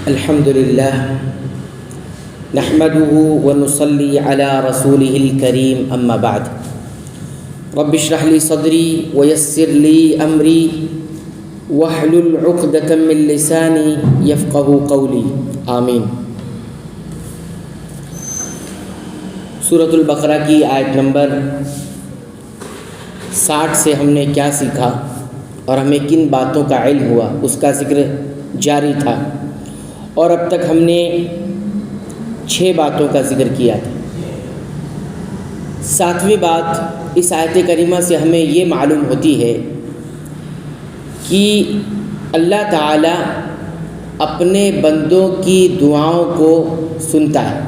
الحمد للہ نحمده ونصلي على رسوله الكريم اما بعد رب اشرح لي صدري ويسر لي امري واحلل عقدة من لساني يفقهوا قولي آمین۔ سورۃ البقرہ کی آیت نمبر 60 سے ہم نے کیا سیکھا اور ہمیں کن باتوں کا علم ہوا اس کا ذکر جاری تھا، اور اب تک ہم نے 6 باتوں کا ذکر کیا تھا۔ 7ویں بات اس آیت کریمہ سے ہمیں یہ معلوم ہوتی ہے کہ اللہ تعالی اپنے بندوں کی دعاؤں کو سنتا ہے۔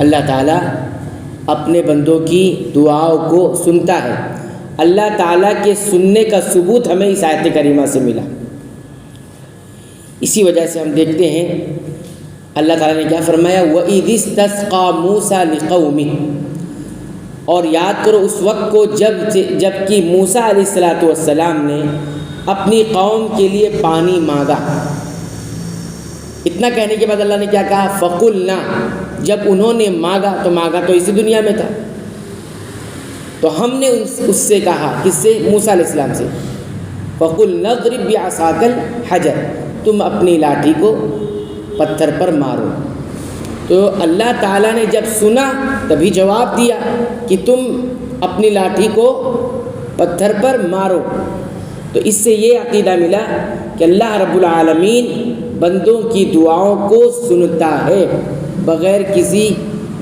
اللہ تعالیٰ اپنے بندوں کی دعاؤں کو سنتا ہے۔ اللہ تعالیٰ کے سننے کا ثبوت ہمیں اس آیت کریمہ سے ملا۔ اسی وجہ سے ہم دیکھتے ہیں اللہ تعالیٰ نے کیا فرمایا، وَإِذِ اسْتَسْقَىٰ مُوسَىٰ لِقَوْمِهِ، اور یاد کرو اس وقت کو جب کہ موسیٰ علیہ السلام نے اپنی قوم کے لیے پانی مانگا۔ اتنا کہنے کے بعد اللہ نے کیا کہا، فَقُلْنَا، جب انہوں نے مانگا تو اسی دنیا میں تھا، تو ہم نے اس سے کہا، کس سے؟ موسیٰ علیہ السلام سے، فَقُلْنَا اضْرِب بِعَصَاكَ الْحَجَرَ، تم اپنی لاٹھی کو پتھر پر مارو۔ تو اللہ تعالیٰ نے جب سنا تبھی جواب دیا کہ تم اپنی لاٹھی کو پتھر پر مارو۔ تو اس سے یہ عقیدہ ملا کہ اللہ رب العالمین بندوں کی دعاؤں کو سنتا ہے بغیر کسی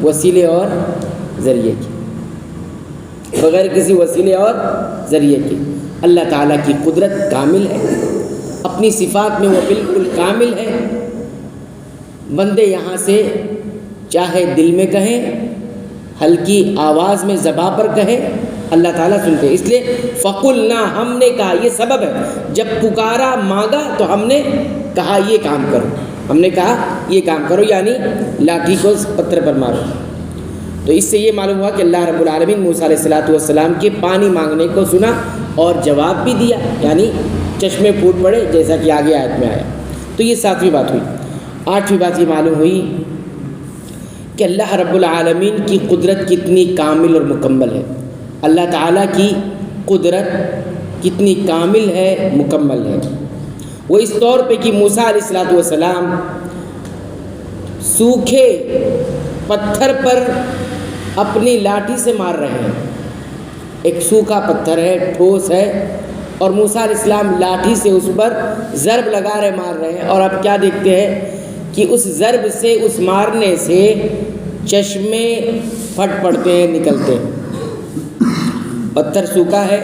وسیلے اور ذریعے کے، اللہ تعالیٰ کی قدرت کامل ہے، اپنی صفات میں وہ بالکل کامل ہے۔ بندے یہاں سے چاہے دل میں کہیں، ہلکی آواز میں زباں پر کہیں، اللہ تعالیٰ سنتے ہیں۔ اس لیے فَقُلْنَا، ہم نے کہا، یہ سبب ہے، جب پکارا مانگا تو ہم نے کہا یہ کام کرو، یعنی لاٹھی کو پتھر پر مارو۔ تو اس سے یہ معلوم ہوا کہ اللہ رب العالمین موسیٰ علیہ السلام کے پانی مانگنے کو سنا اور جواب بھی دیا، یعنی چشمے پھوٹ پڑے، جیسا کہ آگے آیت میں آیا۔ تو یہ 7ویں بات ہوئی۔ 8ویں بات یہ معلوم ہوئی کہ اللہ رب العالمین کی قدرت کتنی کامل اور مکمل ہے۔ اللہ تعالیٰ کی قدرت کتنی کامل ہے، مکمل ہے۔ وہ اس طور پہ کہ موسیٰ علیہ السلام سوکھے پتھر پر اپنی لاٹھی سے مار رہے ہیں۔ ایک سوکھا پتھر ہے، ٹھوس ہے، اور موسیٰ علیہ السلام لاٹھی سے اس پر ضرب لگا رہے، مار رہے ہیں، اور اب کیا دیکھتے ہیں کہ اس ضرب سے، اس مارنے سے چشمے پھٹ پڑتے ہیں، نکلتے ہیں۔ پتھر سوکھا ہے،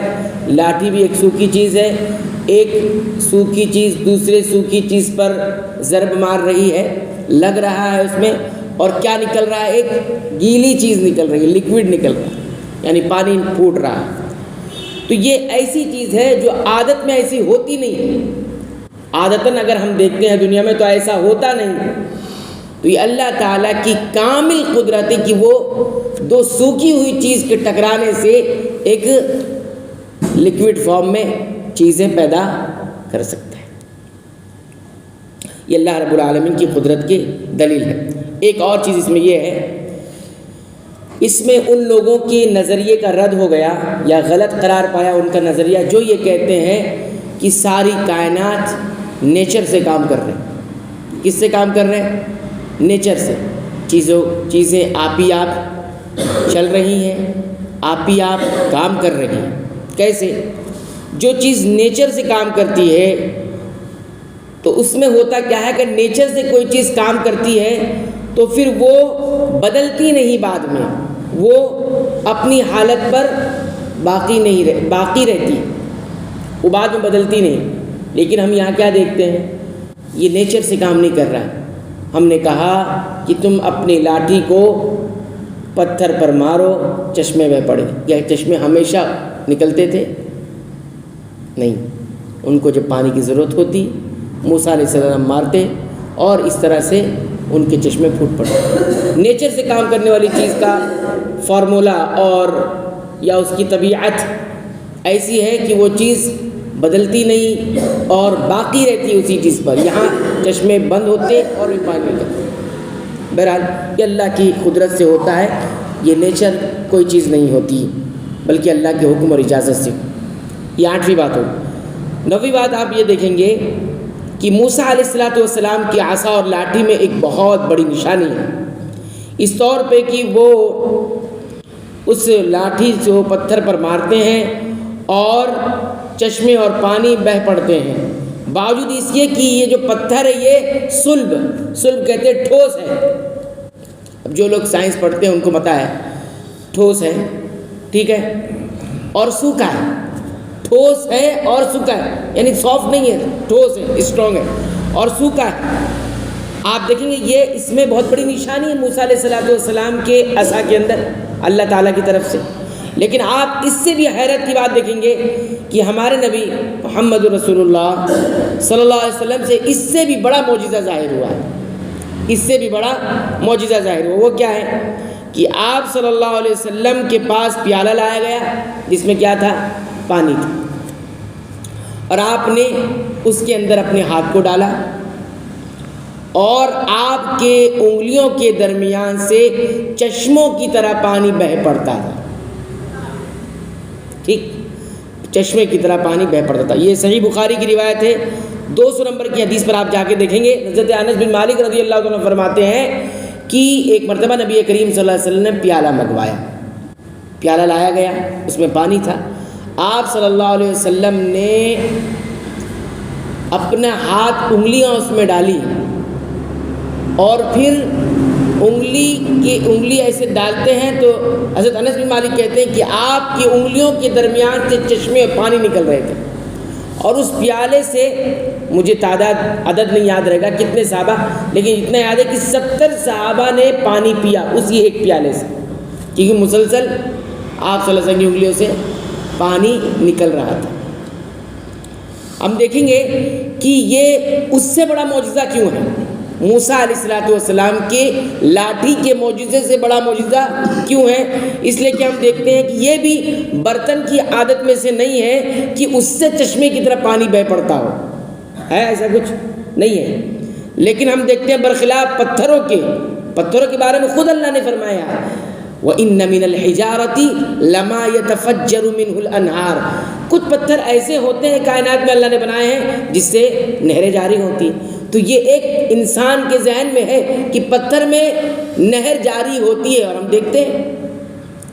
لاٹھی بھی ایک سوکھی چیز ہے، ایک سوکھی چیز دوسرے سوکھی چیز پر ضرب مار رہی ہے، لگ رہا ہے اس میں، اور کیا نکل رہا ہے؟ ایک گیلی چیز نکل رہی ہے، لکوڈ نکل رہا ہے، یعنی پانی پھوٹ رہا ہے۔ تو یہ ایسی چیز ہے جو عادت میں ایسی ہوتی نہیں ہے۔ عادتاً اگر ہم دیکھتے ہیں دنیا میں تو ایسا ہوتا نہیں۔ تو یہ اللہ تعالیٰ کی کامل قدرت ہے کہ وہ دو سوکھی ہوئی چیز کے ٹکرانے سے ایک لکوڈ فارم میں چیزیں پیدا کر سکتا ہے۔ یہ اللہ رب العالمین کی قدرت کی دلیل ہے۔ ایک اور چیز اس میں یہ ہے، اس میں ان لوگوں کے نظریے کا رد ہو گیا یا غلط قرار پایا ان کا نظریہ جو یہ کہتے ہیں کہ ساری کائنات نیچر سے کام کر رہے ہیں۔ کس سے کام کر رہے ہیں؟ نیچر سے۔ چیزیں آپ ہی آپ چل رہی ہیں، آپ ہی آپ کام کر رہی ہیں۔ کیسے؟ جو چیز نیچر سے کام کرتی ہے تو اس میں ہوتا کیا ہے کہ نیچر سے کوئی چیز کام کرتی ہے تو پھر وہ بدلتی نہیں، بعد میں وہ اپنی حالت پر باقی رہتی، وہ بعد میں بدلتی نہیں۔ لیکن ہم یہاں کیا دیکھتے ہیں، یہ نیچر سے کام نہیں کر رہا ہے۔ ہم نے کہا کہ تم اپنی لاٹھی کو پتھر پر مارو، چشمے میں پڑے۔ کیا چشمے ہمیشہ نکلتے تھے؟ نہیں، ان کو جب پانی کی ضرورت ہوتی موسیٰ علیہ السلام مارتے اور اس طرح سے ان کے چشمے پھوٹ پڑتے۔ نیچر سے کام کرنے والی چیز کا فارمولا اور یا اس کی طبیعت ایسی ہے کہ وہ چیز بدلتی نہیں اور باقی رہتی ہے اسی چیز پر۔ یہاں چشمے بند ہوتے اور بھی پانی نکلتا ہے۔ بہرحال یہ اللہ کی قدرت سے ہوتا ہے، یہ نیچر کوئی چیز نہیں ہوتی بلکہ اللہ کے حکم اور اجازت سے۔ یہ 8ویں بات ہوگی۔ 9ویں بات آپ یہ دیکھیں گے کہ موسیٰ علیہ السلام کی عصا اور لاٹھی میں ایک بہت بڑی نشانی ہے، اس طور پہ کہ وہ اس لاٹھی سے وہ پتھر پر مارتے ہیں اور چشمے اور پانی بہہ پڑتے ہیں، باوجود اس کے کہ یہ جو پتھر ہے یہ صلب کہتے ہیں، ٹھوس ہے۔ اب جو لوگ سائنس پڑھتے ہیں ان کو پتہ ہے ٹھوس ہے، ٹھیک ہے، اور سوکھا ہے۔ ٹھوس ہے اور سوکھا ہے، یعنی سافٹ نہیں ہے، ٹھوس ہے، اسٹرانگ ہے اور سوکھا ہے۔ آپ دیکھیں گے یہ اس میں بہت بڑی نشانی ہے موسیٰ علیہ السلام کے عصا کے اندر اللہ تعالیٰ کی طرف سے۔ لیکن آپ اس سے بھی حیرت کی بات دیکھیں گے کہ ہمارے نبی محمد رسول اللہ صلی اللہ علیہ وسلم سے اس سے بھی بڑا معجزہ ظاہر ہوا ہے، اس سے بھی بڑا معجزہ ظاہر ہوا۔ وہ کیا ہے کہ آپ صلی اللہ علیہ وسلم کے پاس پیالہ لایا گیا جس میں کیا تھا؟ پانی تھا، اور آپ نے اس کے اندر اپنے ہاتھ کو ڈالا اور آپ کے انگلیوں کے درمیان سے چشموں کی طرح پانی بہہ پڑتا تھا، ٹھیک، چشمے کی طرح پانی بہہ پڑتا تھا۔ یہ صحیح بخاری کی روایت ہے، 200 نمبر کی حدیث پر آپ جا کے دیکھیں گے۔ حضرت انس بن مالک رضی اللہ عنہ فرماتے ہیں کہ ایک مرتبہ نبی کریم صلی اللہ علیہ وسلم نے پیالہ منگوایا، پیالہ لایا گیا، اس میں پانی تھا۔ آپ صلی اللہ علیہ وسلم نے اپنا ہاتھ، انگلیاں اس میں ڈالی اور پھر انگلی ایسے ڈالتے ہیں تو حضرت انس بن مالک کہتے ہیں کہ آپ کی انگلیوں کے درمیان سے چشمے پانی نکل رہے تھے، اور اس پیالے سے مجھے عدد نہیں یاد رہے گا کتنے صحابہ، لیکن اتنا یاد ہے کہ 70 صحابہ نے پانی پیا اسی ایک پیالے سے، کیونکہ مسلسل آپ صلی اللہ علیہ وسلم کی انگلیوں سے پانی نکل رہا تھا۔ ہم دیکھیں گے کہ یہ اس سے بڑا معجزہ کیوں ہے، موسیٰ علیہ السلام کے لاٹھی کے معجزے سے بڑا معجزہ کیوں ہے؟ اس لیے کہ ہم دیکھتے ہیں کہ یہ بھی برتن کی عادت میں سے نہیں ہے کہ اس سے چشمے کی طرح پانی بہہ پڑتا ہو، ہے ایسا کچھ نہیں ہے۔ لیکن ہم دیکھتے ہیں برخلاف پتھروں کے بارے میں خود اللہ نے فرمایا وَإِنَّ مِنَ الْحِجَارَةِ لَمَا يَتَفَجَّرُ مِنْهُ الْأَنْهَارُ، کچھ پتھر ایسے ہوتے ہیں کائنات میں اللہ نے بنائے ہیں جس سے نہریں جاری ہوتی ہیں۔ تو یہ ایک انسان کے ذہن میں ہے کہ پتھر میں نہر جاری ہوتی ہے، اور ہم دیکھتے ہیں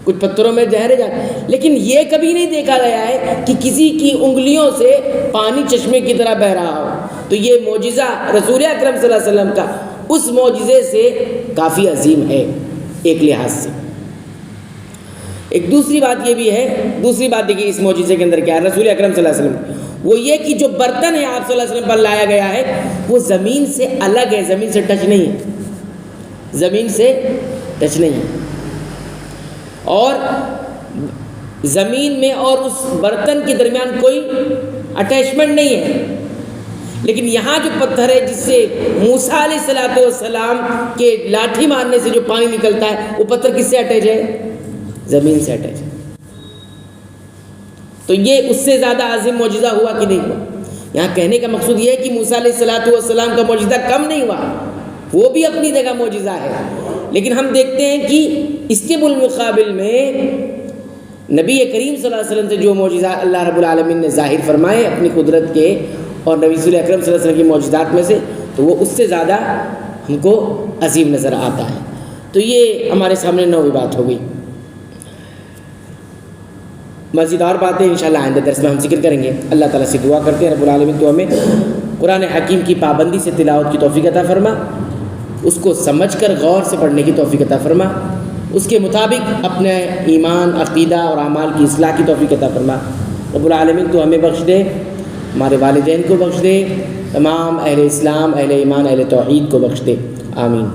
کچھ پتھروں میں نہریں جاری، لیکن یہ کبھی نہیں دیکھا گیا ہے کہ کسی کی انگلیوں سے پانی چشمے کی طرح بہہ رہا ہو۔ تو یہ معجزہ رسول اکرم صلی اللہ علیہ وسلم کا اس معجزے سے کافی عظیم ہے ایک لحاظ سے۔ ایک دوسری بات یہ بھی ہے، دوسری بات دیکھیے اس معجزے کے اندر کیا ہے رسول اکرم صلی اللہ علیہ وسلم، وہ یہ کہ جو برتن ہے آپ صلی اللہ علیہ وسلم پر لایا گیا ہے وہ زمین سے الگ ہے، زمین سے ٹچ نہیں ہے، زمین سے ٹچ نہیں ہے، اور زمین میں اور اس برتن کے درمیان کوئی اٹیچمنٹ نہیں ہے۔ لیکن یہاں جو پتھر ہے جس سے موسیٰ علیہ السلام کے لاٹھی مارنے سے جو پانی نکلتا ہے وہ پتھر کس سے اٹیچ ہے؟ زمین سے اٹیچ ہے۔ تو یہ اس سے زیادہ عظیم معجزہ ہوا کہ نہیں ہوا؟ یہاں کہنے کا مقصود یہ ہے کہ موسیٰ علیہ السلام کا معجزہ کم نہیں ہوا، وہ بھی اپنی جگہ معجزہ ہے، لیکن ہم دیکھتے ہیں کہ اس کے بالمقابل میں نبی کریم صلی اللہ علیہ وسلم سے جو معجزہ اللہ رب العالمین نے ظاہر فرمائے اپنی قدرت کے اور نبی صلی اللہ علیہ وسلم کی معجزات میں سے، تو وہ اس سے زیادہ ہم کو عظیم نظر آتا ہے۔ تو یہ ہمارے سامنے 9ویں بات ہو گئی۔ مزید اور باتیں انشاءاللہ آئندہ درس میں ہم ذکر کریں گے۔ اللہ تعالیٰ سے دعا کرتے ہیں رب العالمین تو ہمیں قرآن حکیم کی پابندی سے تلاوت کی توفیق عطا فرما، اس کو سمجھ کر غور سے پڑھنے کی توفیق عطا فرما، اس کے مطابق اپنے ایمان، عقیدہ اور اعمال کی اصلاح کی توفیق عطا فرما۔ رب العالمین تو ہمیں بخش دے، ہمارے والدین کو بخش دے، تمام اہل اسلام، اہل ایمان، اہل توحید کو بخش دے، آمین۔